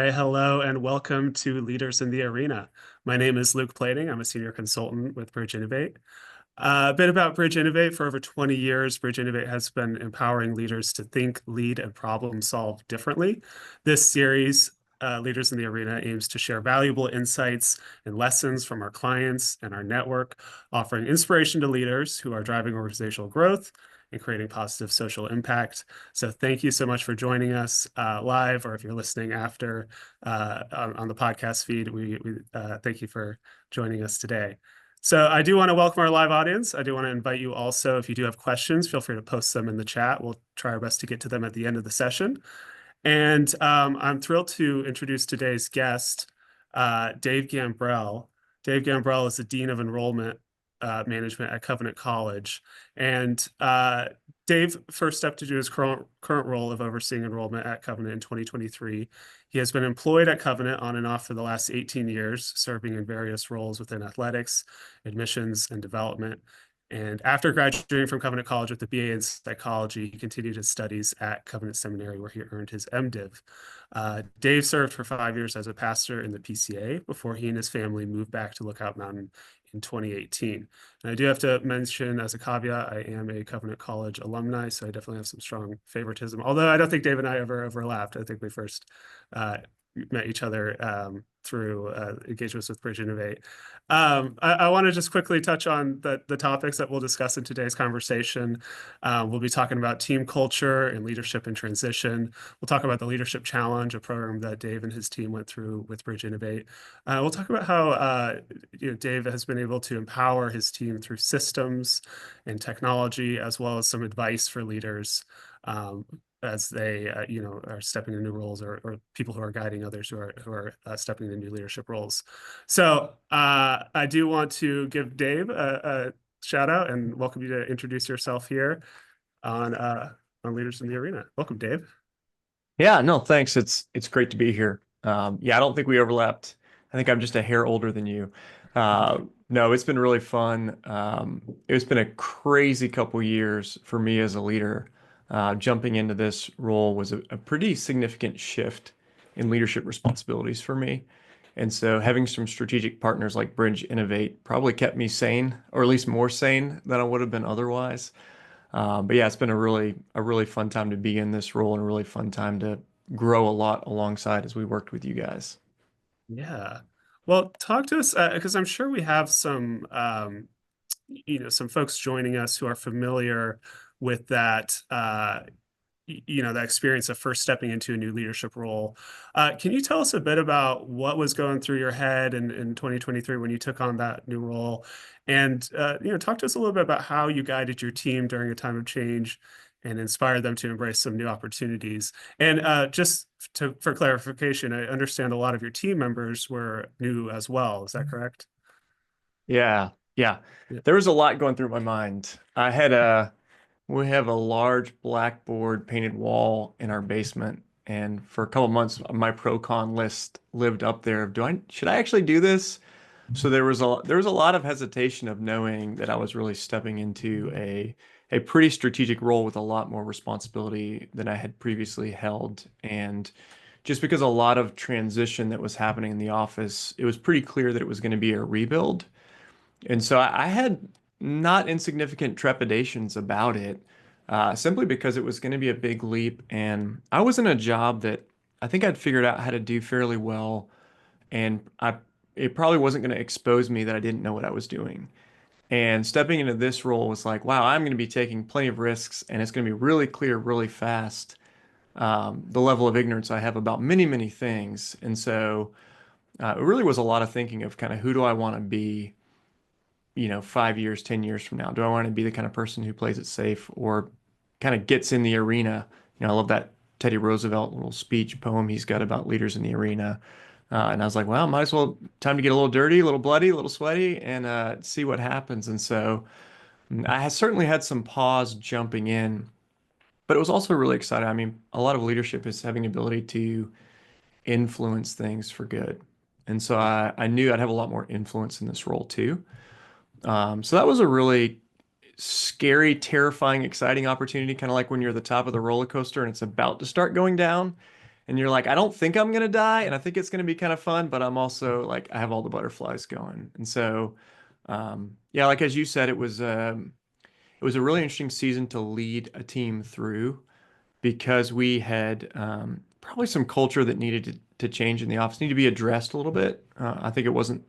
right, hello and welcome to Leaders in the Arena. My name is Luke Plating. I'm a senior consultant with Bridge Innovate. A bit about Bridge Innovate. For over 20 years, Bridge Innovate has been empowering leaders to think, lead, and problem solve differently. This series, Leaders in the Arena, aims to share valuable insights and lessons from our clients and our network, offering inspiration to leaders who are driving organizational growth and creating positive social impact. So thank you so much for joining us live, or if you're listening after on the podcast feed, we thank you for joining us today. So I do want to welcome our live audience. I do want to invite you also, if you do have questions, feel free to post them in the chat. We'll try our best to get to them at the end of the session. And I'm thrilled to introduce today's guest, Dave Gambrell. Dave Gambrell is the Dean of Enrollment Management at Covenant College. And Dave first stepped into his current role of overseeing enrollment at Covenant in 2023. He has been employed at Covenant on and off for the last 18 years, serving in various roles within athletics, admissions, and development. And after graduating from Covenant College with a BA in psychology, he continued his studies at Covenant Seminary, where he earned his MDiv. Dave served for 5 years as a pastor in the PCA before he and his family moved back to Lookout Mountain in 2018. And I do have to mention as a caveat, I am a Covenant College alumni, so I definitely have some strong favoritism. Although I don't think Dave and I ever overlapped. I think we first met each other through engagements with Bridge Innovate. I want to just quickly touch on the topics that we'll discuss in today's conversation. We'll be talking about team culture and leadership and transition. We'll talk about the Leadership Challenge, a program that Dave and his team went through with Bridge Innovate. We'll talk about how Dave has been able to empower his team through systems and technology, as well as some advice for leaders as they are stepping into new roles, or people who are guiding others who are stepping into new leadership roles. So I do want to give Dave a shout out and welcome you to introduce yourself here on Leaders in the Arena. Welcome, Dave. Yeah, no, thanks. It's great to be here. Yeah, I don't think we overlapped. I think I'm just a hair older than you. No, it's been really fun. It's been a crazy couple years for me as a leader. Jumping into this role was a pretty significant shift in leadership responsibilities for me. And so having some strategic partners like Bridge Innovate probably kept me sane, or at least more sane than I would have been otherwise. But yeah, it's been a really fun time to be in this role and a really fun time to grow a lot alongside as we worked with you guys. Yeah. Well, talk to us because I'm sure we have some some folks joining us who are familiar with that that experience of first stepping into a new leadership role. Can you tell us a bit about what was going through your head in 2023 when you took on that new role? And talk to us a little bit about how you guided your team during a time of change and inspired them to embrace some new opportunities. And for clarification, I understand a lot of your team members were new as well. Is that correct? Yeah, yeah. Yeah. There was a lot going through my mind. We have a large blackboard painted wall in our basement, and for a couple months, my pro con list lived up there of should I actually do this? So there was a lot of hesitation of knowing that I was really stepping into a pretty strategic role with a lot more responsibility than I had previously held. And just because a lot of transition that was happening in the office, it was pretty clear that it was going to be a rebuild. And so I had not insignificant trepidations about it, simply because it was going to be a big leap. And I was in a job that I think I'd figured out how to do fairly well. And it probably wasn't going to expose me that I didn't know what I was doing. And stepping into this role was like, wow, I'm going to be taking plenty of risks, and it's going to be really clear, really fast, the level of ignorance I have about many, many things. And so it really was a lot of thinking of kind of who do I want to be, 5 years, 10 years from now? Do I want to be the kind of person who plays it safe or kind of gets in the arena? I love that Teddy Roosevelt little speech poem he's got about leaders in the arena. And I was like, well, might as well time to get a little dirty, a little bloody, a little sweaty, and see what happens. And so certainly had some pause jumping in, but it was also really exciting. I mean, a lot of leadership is having the ability to influence things for good. And so I knew I'd have a lot more influence in this role too. So that was a really scary, terrifying, exciting opportunity, kind of like when you're at the top of the roller coaster and it's about to start going down. And you're like, I don't think I'm gonna die, and I think it's gonna be kind of fun, but I'm also like, I have all the butterflies going. And so, yeah, like as you said, it was a really interesting season to lead a team through because we had probably some culture that needed to change in the office, needed to be addressed a little bit. I think it wasn't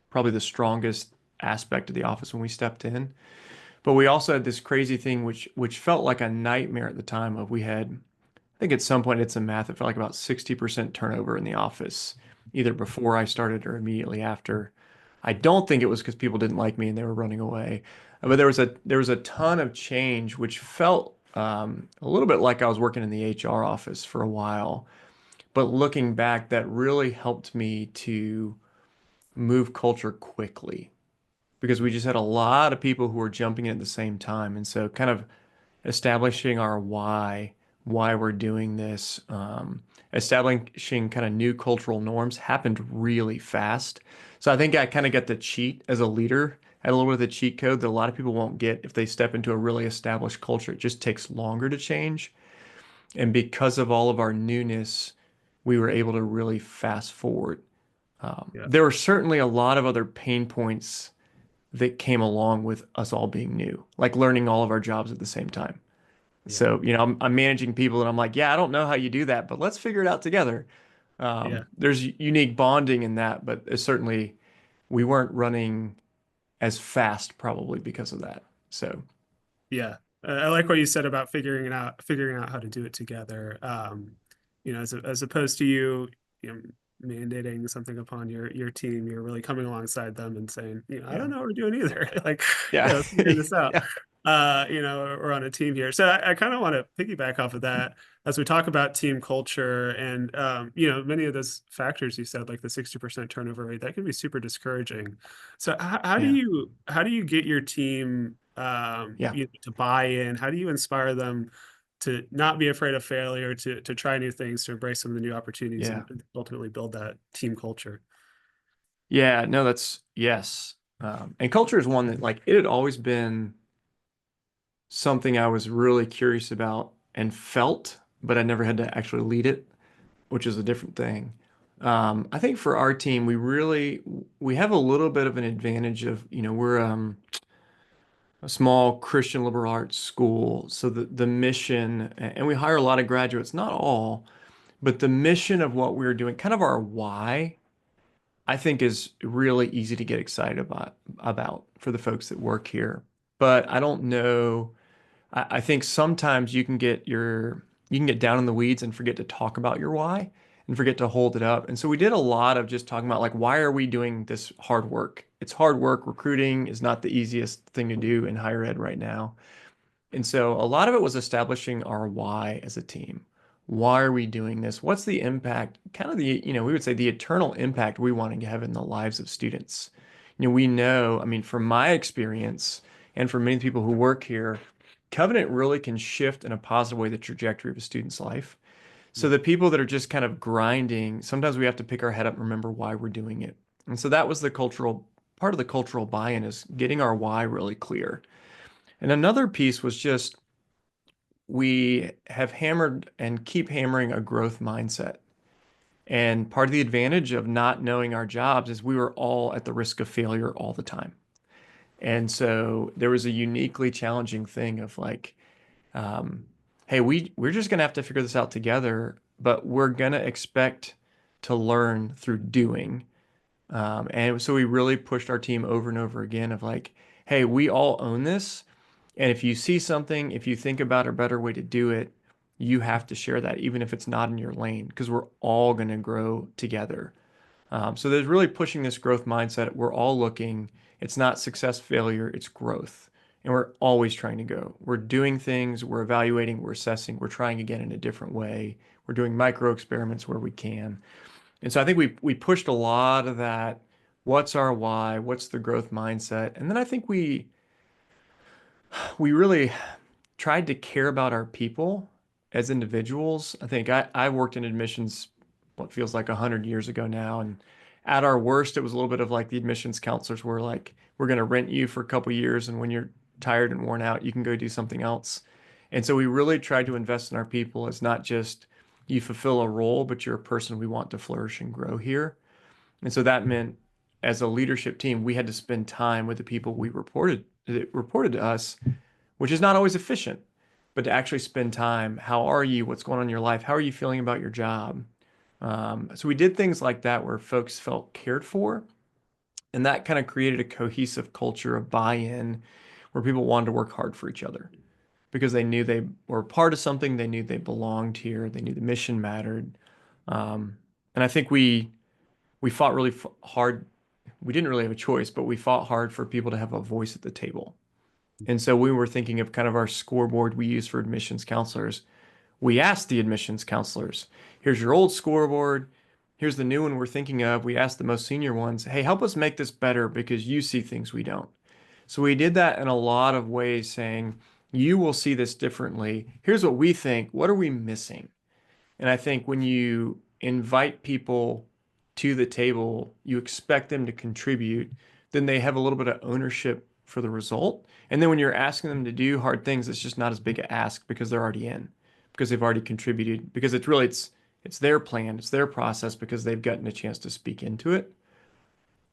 probably the strongest aspect of the office when we stepped in. But we also had this crazy thing which felt like a nightmare at the time of we had, I think at some point it's some math, it felt like about 60% turnover in the office, either before I started or immediately after. I don't think it was because people didn't like me and they were running away. But there was a ton of change which felt a little bit like I was working in the HR office for a while. But looking back, that really helped me to move culture quickly because we just had a lot of people who were jumping in at the same time. And so kind of establishing our why we're doing this, establishing kind of new cultural norms happened really fast. So I think I kind of got the cheat as a leader. I had a little bit of the cheat code that a lot of people won't get if they step into a really established culture. It just takes longer to change. And because of all of our newness, we were able to really fast forward. Yeah. There were certainly a lot of other pain points that came along with us all being new, like learning all of our jobs at the same time. Yeah. So, I'm managing people and I'm like, yeah, I don't know how you do that, but let's figure it out together. Yeah. There's unique bonding in that, but it's certainly we weren't running as fast probably because of that. So, Yeah. I like what you said about figuring out how to do it together. As opposed to you know, mandating something upon your team, you're really coming alongside them and saying, I yeah. don't know what we're doing either. Like, Yeah. let's figure this out. Yeah. We're on a team here. So I kind of want to piggyback off of that as we talk about team culture and many of those factors you said, like the 60% turnover rate, that can be super discouraging. So Yeah. how do you get your team Yeah. to buy in? How do you inspire them to not be afraid of failure, to try new things, to embrace some of the new opportunities Yeah. and ultimately build that team culture? Yeah. No, that's yes. And culture is one that like it had always been something I was really curious about and felt, but I never had to actually lead it, which is a different thing. I think for our team, we have a little bit of an advantage of, we're a small Christian liberal arts school, so the mission, and we hire a lot of graduates, not all, but the mission of what we're doing, kind of our why, I think is really easy to get excited about for the folks that work here. But I don't know. I think sometimes you can get down in the weeds and forget to talk about your why and forget to hold it up. And so we did a lot of just talking about like why are we doing this hard work? It's hard work. Recruiting is not the easiest thing to do in higher ed right now. And so a lot of it was establishing our why as a team. Why are we doing this? What's the impact? Kind of we would say the eternal impact we want to have in the lives of students. We know, I mean, from my experience and from many people who work here, Covenant really can shift in a positive way the trajectory of a student's life. So the people that are just kind of grinding, sometimes we have to pick our head up and remember why we're doing it. And so that was the cultural part of the cultural buy-in is getting our why really clear. And another piece was just we have hammered and keep hammering a growth mindset. And part of the advantage of not knowing our jobs is we were all at the risk of failure all the time. And so there was a uniquely challenging thing of like, um, hey, we're just gonna have to figure this out together, but we're gonna expect to learn through doing. And so we really pushed our team over and over again of like, hey, we all own this. And if you see something, if you think about a better way to do it, you have to share that, even if it's not in your lane, because we're all going to grow together. So there's really pushing this growth mindset. We're all looking, it's not success, failure, it's growth. And we're always trying to go. We're doing things, we're evaluating, we're assessing, we're trying again in a different way. We're doing micro experiments where we can. And so I think we pushed a lot of that. What's our why? What's the growth mindset? And then I think we really tried to care about our people as individuals. I think I worked in admissions what feels like 100 years ago now, and at our worst, it was a little bit of like the admissions counselors were like, "We're going to rent you for a couple years, and when you're tired and worn out, you can go do something else." And so we really tried to invest in our people as not just You fulfill a role, but you're a person we want to flourish and grow here. And so that meant as a leadership team, we had to spend time with the people we reported that reported to us, which is not always efficient, but to actually spend time. How are you? What's going on in your life? How are you feeling about your job? So we did things like that where folks felt cared for, and that kind of created a cohesive culture of buy-in where people wanted to work hard for each other because they knew they were part of something, they knew they belonged here, they knew the mission mattered. And I think we fought really hard. We didn't really have a choice, but we fought hard for people to have a voice at the table. And so we were thinking of kind of our scoreboard we use for admissions counselors. We asked the admissions counselors, here's your old scoreboard. Here's the new one we're thinking of. We asked the most senior ones, hey, help us make this better because you see things we don't. So we did that in a lot of ways, saying, you will see this differently. Here's what we think. What are we missing? And I think when you invite people to the table, you expect them to contribute, then they have a little bit of ownership for the result. And then when you're asking them to do hard things, it's just not as big a ask because they're already in, because they've already contributed, because it's their plan, it's their process because they've gotten a chance to speak into it.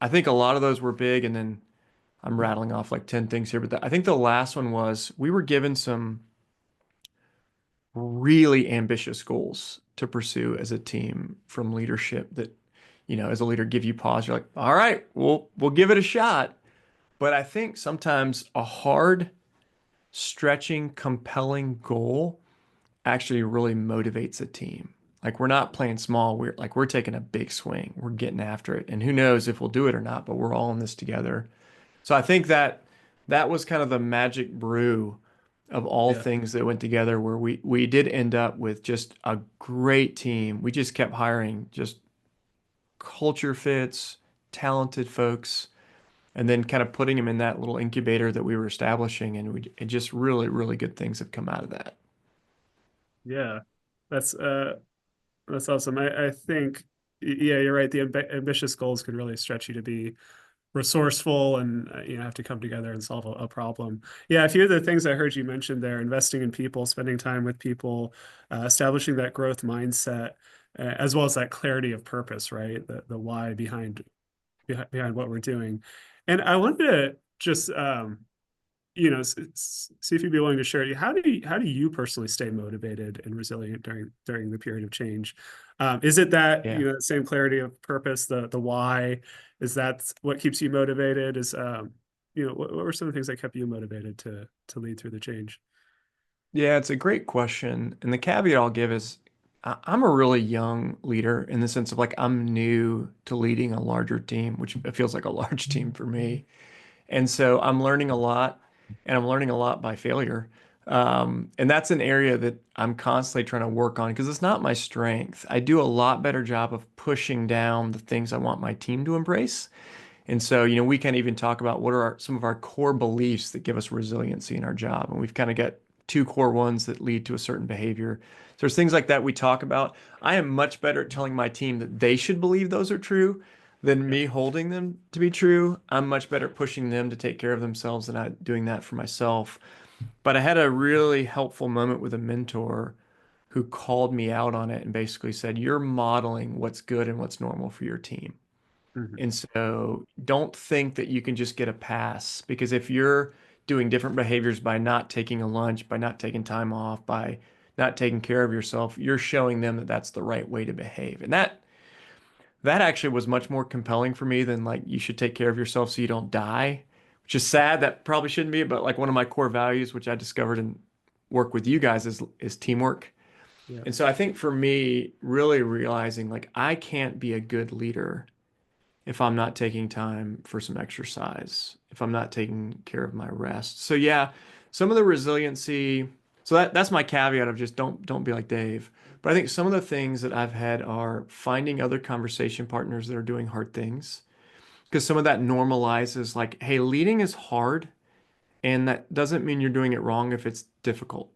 I think a lot of those were big, and then I'm rattling off like 10 things here, but I think the last one was we were given some really ambitious goals to pursue as a team from leadership that, as a leader give you pause. You're like, all right, we'll give it a shot. But I think sometimes a hard, stretching, compelling goal actually really motivates a team. Like we're not playing small. We're taking a big swing. We're getting after it. And who knows if we'll do it or not, but we're all in this together. So I think that was kind of the magic brew of all Yeah. things that went together where we did end up with just a great team. We just kept hiring just culture fits, talented folks, and then kind of putting them in that little incubator that we were establishing, and it just really, really good things have come out of that. Yeah. That's that's awesome. I think yeah, you're right. The ambitious goals can really stretch you to be resourceful and have to come together and solve a problem. Yeah, a few of the things I heard you mention there: investing in people, spending time with people, establishing that growth mindset, as well as that clarity of purpose, right? The why behind what we're doing. And I wanted to just see if you'd be willing to share. How do you personally stay motivated and resilient during the period of change? Is it that Yeah. same clarity of purpose, the why? Is that what keeps you motivated? What were some of the things that kept you motivated to lead through the change? Yeah, it's a great question. And the caveat I'll give is I'm a really young leader in the sense of like I'm new to leading a larger team, which it feels like a large team for me. And so I'm learning a lot, and I'm learning a lot by failure. And that's an area that I'm constantly trying to work on because it's not my strength. I do a lot better job of pushing down the things I want my team to embrace. And so, we can even talk about what are some of our core beliefs that give us resiliency in our job. And we've kind of got two core ones that lead to a certain behavior. So there's things like that we talk about. I am much better at telling my team that they should believe those are true than Yeah. me holding them to be true. I'm much better at pushing them to take care of themselves than I doing that for myself. But I had a really helpful moment with a mentor who called me out on it and basically said, you're modeling what's good and what's normal for your team. Mhm. And so don't think that you can just get a pass because if you're doing different behaviors by not taking a lunch, by not taking time off, by not taking care of yourself, you're showing them that that's the right way to behave. And that actually was much more compelling for me than like you should take care of yourself so you don't die, which is sad. That probably shouldn't be, but like one of my core values, which I discovered and work with you guys is teamwork. Yeah. And so I think for me, really realizing like I can't be a good leader if I'm not taking time for some exercise, if I'm not taking care of my rest. So yeah, some of the resiliency, so that's my caveat of just don't be like Dave. But I think some of the things that I've had are finding other conversation partners that are doing hard things. Because some of that normalizes like, hey, leading is hard, and that doesn't mean you're doing it wrong if it's difficult,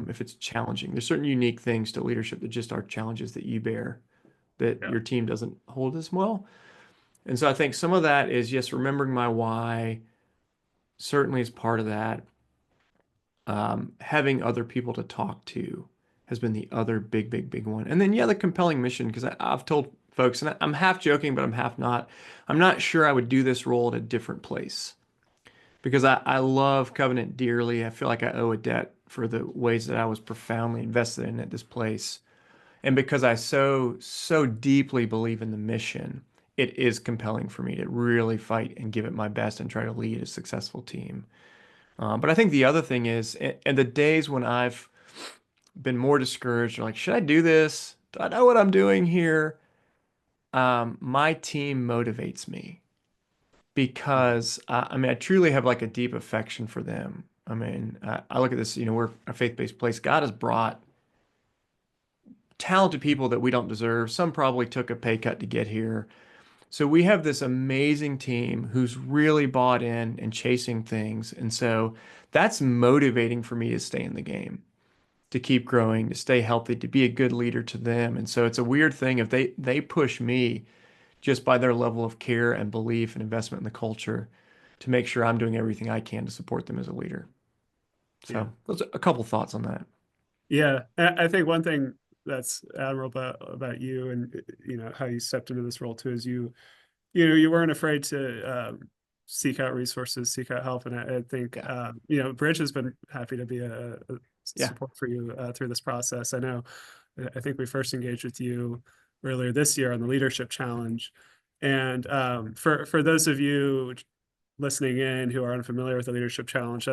if it's challenging. There's certain unique things to leadership that just are challenges that you bear that Yeah. your team doesn't hold as well. And so I think some of that is just remembering my why certainly is part of that. Having other people to talk to, has been the other big one. And then, yeah, the compelling mission, because I've told folks, and I'm half joking, but I'm half not. I'm not sure I would do this role at a different place because I love Covenant dearly. I feel like I owe a debt for the ways that I was profoundly invested in at this place. And because I so deeply believe in the mission, it is compelling for me to really fight and give it my best and try to lead a successful team. But I think the other thing is, and the days when I've been more discouraged, or like, should I do this? Do I know what I'm doing here? My team motivates me because I mean, I truly have like a deep affection for them. I mean, I look at this, we're a faith-based place. God has brought talented people that we don't deserve. Some probably took a pay cut to get here. So we have this amazing team who's really bought in and chasing things. And so that's motivating for me to stay in the game, to keep growing, to stay healthy, to be a good leader to them. And so it's a weird thing if they push me just by their level of care and belief and investment in the culture to make sure I'm doing everything I can to support them as a leader. Yeah. So those are a couple thoughts on that. Yeah. I think one thing that's admirable about you and how you stepped into this role too is you weren't afraid to seek out resources, seek out help, and I think Yeah. Bridge has been happy to be a Yeah. support for you through this process. I know, I think we first engaged with you earlier this year on the leadership challenge, and for those of you listening in who are unfamiliar with the leadership challenge,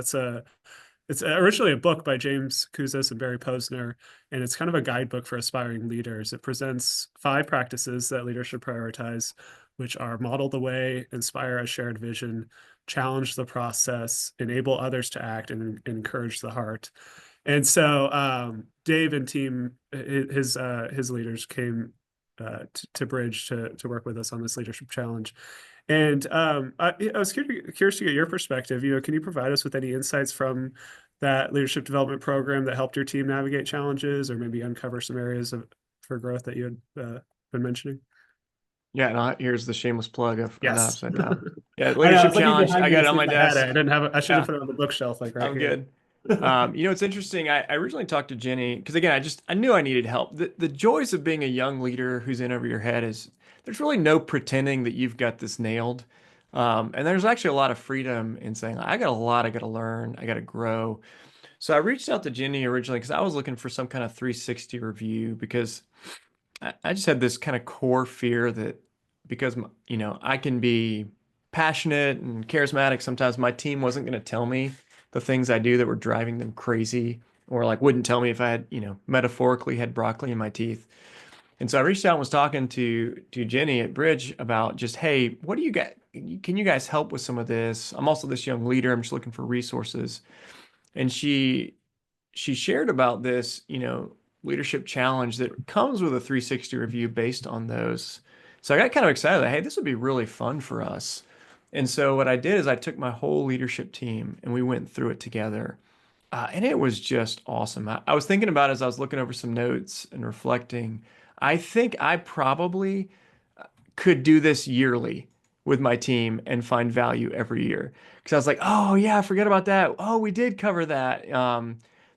it's originally a book by James Kouzes and Barry Posner, and it's kind of a guidebook for aspiring leaders. It presents 5 practices that leaders should prioritize, which are model the way, inspire a shared vision, challenge the process, enable others to act, and encourage the heart. And so Dave and team, his leaders came to Bridge to work with us on this leadership challenge. And I was curious to get your perspective. Can you provide us with any insights from that leadership development program that helped your team navigate challenges, or maybe uncover some areas for growth that you had been mentioning? Yeah, and here's the shameless plug of an Yes. upside down. Yeah, I know. I leadership was looking challenge. behind I me got to it on see if my I had it. I desk. didn't have it. I should have Yeah, put it on the bookshelf, like right I'm here. good. It's interesting. I originally talked to Jenny because again, I knew I needed help. The joys of being a young leader who's in over your head is there's really no pretending that you've got this nailed. And there's actually a lot of freedom in saying, I got a lot I got to learn, I got to grow. So I reached out to Jenny originally because I was looking for some kind of 360 review because I just had this kind of core fear that because I can be passionate and charismatic, sometimes my team wasn't going to tell me the things I do that were driving them crazy, or like wouldn't tell me if I had, metaphorically had broccoli in my teeth. And so I reached out and was talking to Jenny at Bridge about just, hey, what do you got? Can you guys help with some of this? I'm also this young leader. I'm just looking for resources. And she shared about this, leadership challenge that comes with a 360 review based on those. So I got kind of excited that, hey, this would be really fun for us. And so what I did is I took my whole leadership team and we went through it together. And it was just awesome. I was thinking about it as I was looking over some notes and reflecting. I think I probably could do this yearly with my team and find value every year. Because I was like, oh yeah, I forget about that. Oh, we did cover that.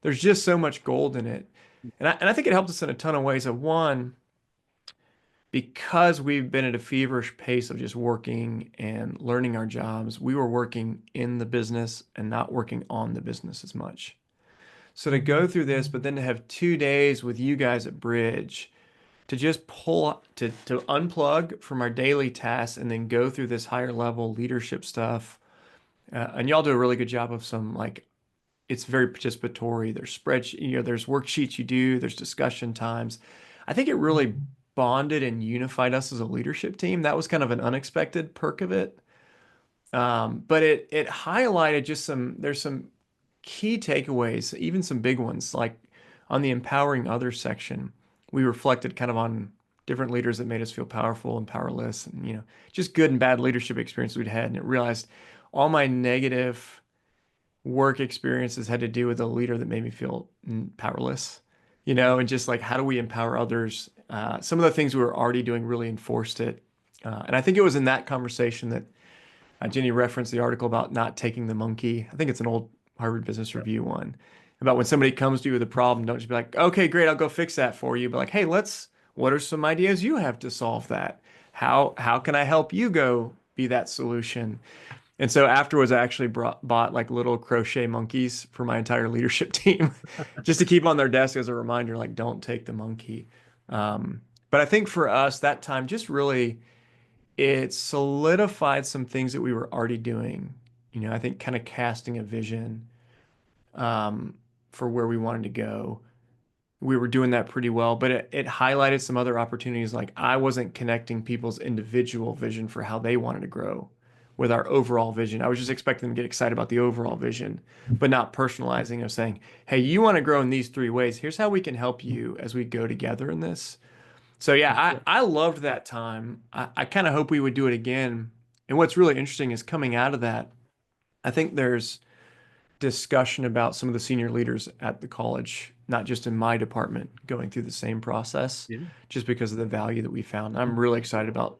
There's just so much gold in it. And I think it helped us in a ton of ways. Of one, because we've been at a feverish pace of just working and learning our jobs, we were working in the business and not working on the business as much. So to go through this, but then to have 2 days with you guys at Bridge to just to unplug from our daily tasks and then go through this higher level leadership stuff. And y'all do a really good job of some like it's very participatory. There's spreadsheet, there's worksheets you do, there's discussion times. I think it really bonded and unified us as a leadership team. That was kind of an unexpected perk of it. But it highlighted just there's some key takeaways, even some big ones, like on the empowering others section, we reflected kind of on different leaders that made us feel powerful and powerless and, just good and bad leadership experiences we'd had. And it realized all my negative work experiences had to do with a leader that made me feel powerless, and just like, how do we empower others? Some of the things we were already doing really enforced it. And I think it was in that conversation that Jenny referenced the article about not taking the monkey. I think it's an old Harvard Business Yeah. Review one. about when somebody comes to you with a problem, don't just be like, okay, great, I'll go fix that for you. But like, hey, what are some ideas you have to solve that? How can I help you go be that solution? And so afterwards, I actually bought like little crochet monkeys for my entire leadership team, just to keep on their desk as a reminder, like, don't take the monkey. But I think for us, that time just really it solidified some things that we were already doing. I think kind of casting a vision um, for where we wanted to go. We were doing that pretty well, but it highlighted some other opportunities. Like I wasn't connecting people's individual vision for how they wanted to grow with our overall vision. I was just expecting them to get excited about the overall vision, but not personalizing of saying, hey, you want to grow in these three ways. Here's how we can help you as we go together in this. So yeah, I loved that time. I kind of hope we would do it again. And what's really interesting is coming out of that, I think there's discussion about some of the senior leaders at the college, not just in my department, going through the same process Yeah. just because of the value that we found. I'm really excited about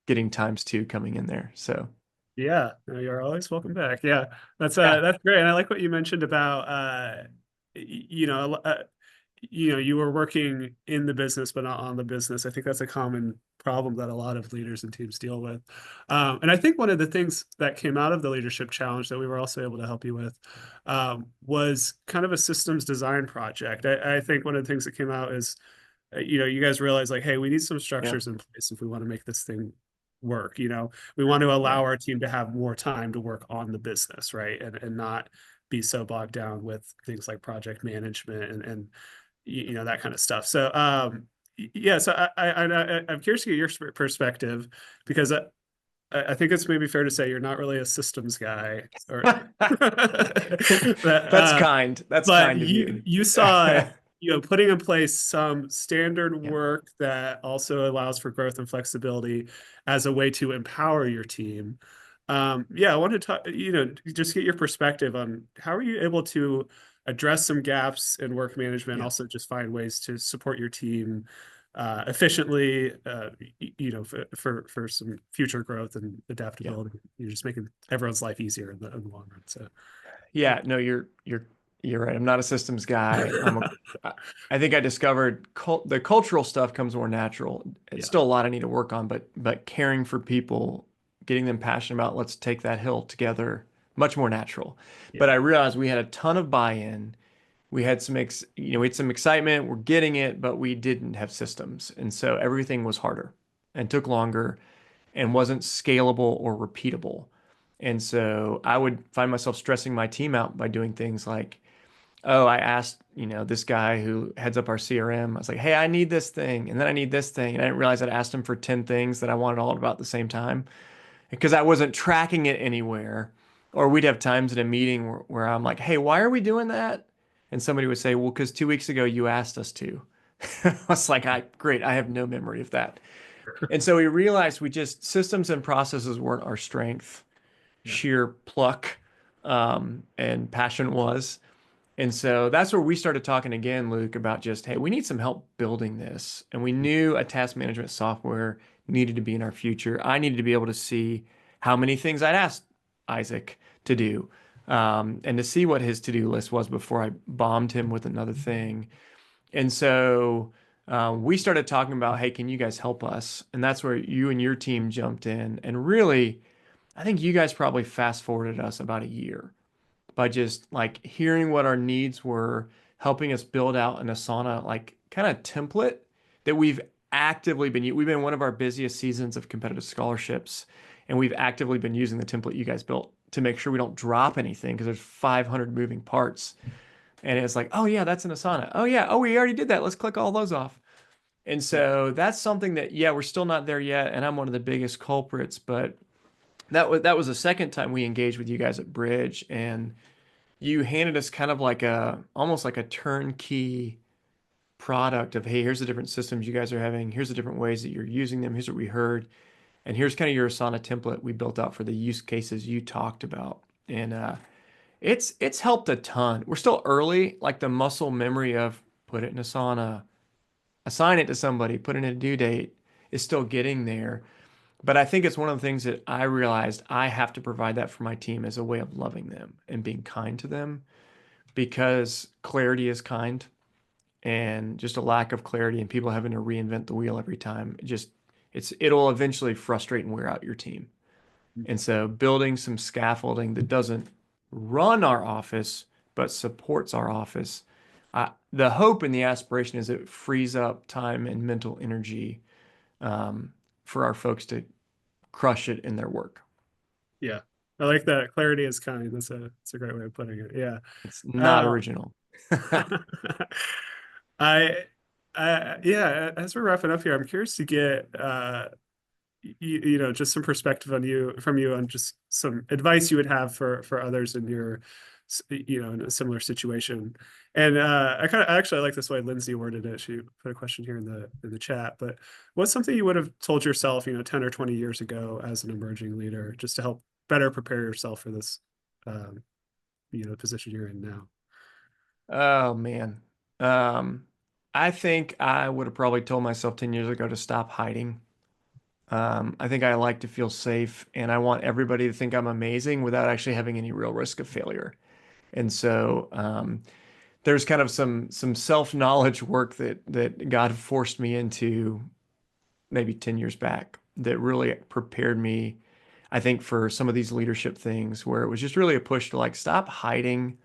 getting times two coming in there. So Yeah, no, you're always welcome back. Yeah, yeah, that's great. And I like what you mentioned about you were working in the business but not on the business. I think that's a common problem that a lot of leaders and teams deal with. And I think one of the things that came out of the leadership challenge that we were also able to help you with was kind of a systems design project. I think one of the things that came out is you guys realize like, hey, we need some yeah, structures in place if we want to make this thing work. We want to yeah, allow our team to have more time to work on the business, right? And not be so bogged down with things like project management and that kind of stuff. So yeah, so I'm curious to get your perspective because I think it's maybe fair to say you're not really a systems guy or that, that's kind. That's but kind of you you. you saw putting in place some standard Yeah. work that also allows for growth and flexibility as a way to empower your team. Yeah, I want to talk, just get your perspective on how are you able to address some gaps in work management, Yeah. also just find ways to support your team efficiently, for some future growth and Yeah. adaptability. You're just making everyone's life easier in the long run. So, Yeah, no, you're right. I'm not a systems guy. I think I discovered the cultural stuff comes more natural. It's yeah, still a lot I need to work on, but caring for people, getting them passionate about let's take that hill together, much more natural. yeah, But I realized we had a ton of buy-in. We had we had some excitement, we're getting it, but we didn't have systems. And so everything was harder and took longer and wasn't scalable or repeatable. And so I would find myself stressing my team out by doing things like, oh, I asked, this guy who heads up our CRM, I was like, hey, I need this thing, and then I need this thing. And I didn't realize I'd asked him for 10 things that I wanted all about the same time because I wasn't tracking it anywhere. Or we'd have times at a meeting where I'm like, hey, why are we doing that? And somebody would say, well, because 2 weeks ago you asked us to. I was like, great, I have no memory of that. And so we realized systems and processes weren't our strength. yeah, Sheer pluck and passion was. And so that's where we started talking again, Luke, about just, hey, we need some help building this. And we knew a task management software needed to be in our future. I needed to be able to see how many things I'd asked Isaac to do and to see what his to-do list was before I bombed him with another thing. And so we started talking about, hey, can you guys help us? And that's where you and your team jumped in. And really, I think you guys probably fast forwarded us about a year by just like hearing what our needs were, helping us build out an Asana like kind of template that we've been one of our busiest seasons of competitive scholarships, and we've actively been using the template you guys built to make sure we don't drop anything because there's 500 moving parts. And it's like, oh yeah, that's an Asana. Oh yeah, oh we already did that. Let's click all those off. And yeah, so that's something that, yeah, we're still not there yet, and I'm one of the biggest culprits, but that was the second time we engaged with you guys at Bridge, and you handed us kind of like almost like a turnkey product of, hey, here's the different systems you guys are having, here's the different ways that you're using them, here's what we heard, and here's kind of your Asana template we built out for the use cases you talked about. And it's helped a ton. We're still early, like the muscle memory of put it in Asana, assign it to somebody, put in a due date is still getting there. But I think it's one of the things that I realized I have to provide that for my team as a way of loving them and being kind to them. because clarity is kind, and just a lack of clarity and people having to reinvent the wheel every time. It'll eventually frustrate and wear out your team. And so building some scaffolding that doesn't run our office, but supports our office. The hope and the aspiration is it frees up time and mental energy for our folks to crush it in their work. Yeah. I like that. Clarity is kind. That's a great way of putting it. Yeah. It's not Um, original. I, yeah, as we're wrapping up here, I'm curious to get, just some perspective from you on just some advice you would have for others in your, in a similar situation. And I actually like this way Lindsay worded it. She put a question here in the chat, but what's something you would have told yourself, 10 or 20 years ago as an emerging leader, just to help better prepare yourself for this, um, position you're in now? Oh man. Um, I think I would have probably told myself 10 years ago to stop hiding. I think I like to feel safe and I want everybody to think I'm amazing without actually having any real risk of failure. And so there's kind of some self-knowledge work that God forced me into maybe 10 years back that really prepared me, I think, for some of these leadership things where it was just really a push to like stop hiding,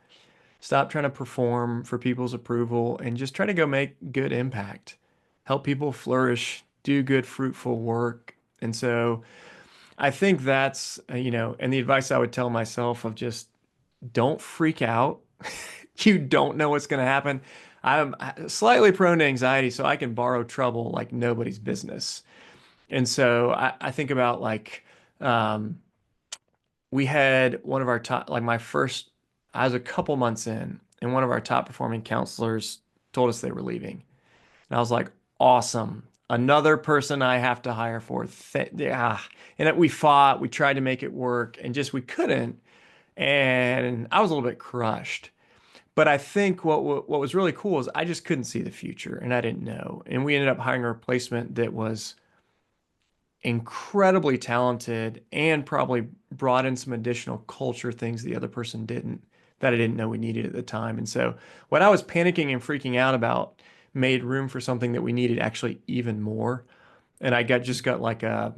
stop trying to perform for people's approval, and just try to go make good impact, help people flourish, do good, fruitful work. And so I think that's, and the advice I would tell myself of just don't freak out. You don't know what's going to happen. I'm slightly prone to anxiety, so I can borrow trouble like nobody's business. And so I think about like, um, we had one of our top, like my first, I was a couple months in, and one of our top performing counselors told us they were leaving. And I was like, awesome. Another person I have to hire for. Yeah. And we fought, we tried to make it work, and just we couldn't. And I was a little bit crushed. But I think what was really cool is I just couldn't see the future and I didn't know. And we ended up hiring a replacement that was incredibly talented and probably brought in some additional culture things the other person didn't that I didn't know we needed at the time. And so what I was panicking and freaking out about made room for something that we needed actually even more. And I got like a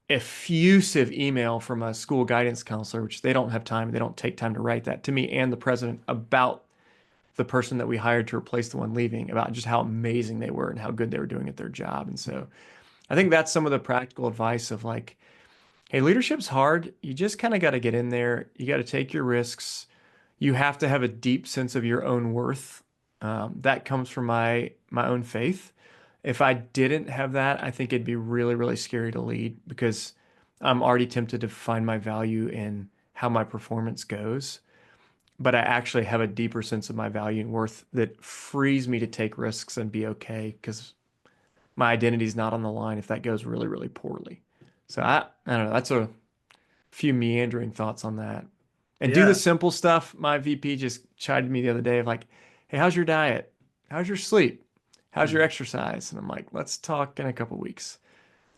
effusive email from a school guidance counselor, which they don't have time, they don't take time to write that to me and the president about the person that we hired to replace the one leaving, about just how amazing they were and how good they were doing at their job. And so I think that's some of the practical advice of like, hey, leadership's hard. You just kind of got to get in there. You got to take your risks. You have to have a deep sense of your own worth. That comes from my own faith. If I didn't have that, I think it'd be really, really scary to lead because I'm already tempted to find my value in how my performance goes. But I actually have a deeper sense of my value and worth that frees me to take risks and be okay because my identity is not on the line if that goes really, really poorly. So I don't know. That's a few meandering thoughts on that. And do the Yeah. simple stuff. My VP just chided me the other day of like, hey, how's your diet? How's your sleep? How's your Mhm. exercise? And I'm like, let's talk in a couple weeks.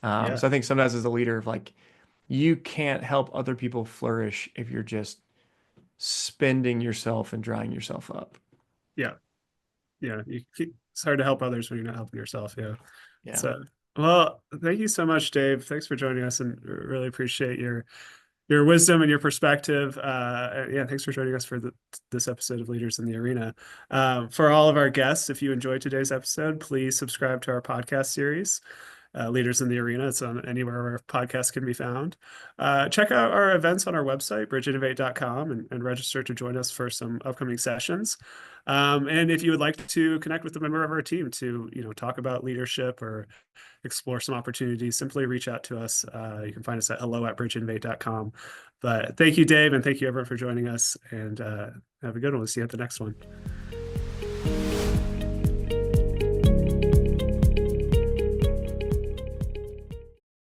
Yeah. So I think sometimes as a leader of like, you can't help other people flourish if you're just spending yourself and drying yourself up. Yeah. Yeah. It's hard to help others when you're not helping yourself. Yeah. Yeah. So, well, thank you so much, Dave. Thanks for joining us and really appreciate your wisdom and your perspective. Yeah, thanks for joining us for this episode of Leaders in the Arena. For all of our guests, if you enjoyed today's episode, please subscribe to our podcast series, Leaders in the Arena. It's on anywhere where podcasts can be found. Check out our events on our website, bridgeinnovate.com, and register to join us for some upcoming sessions. And if you would like to connect with a member of our team to, talk about leadership or explore some opportunities, simply reach out to us. You can find us at hello@bridgeinnovate.com. But thank you, Dave, and thank you everyone for joining us. And have a good one. We'll see you at the next one.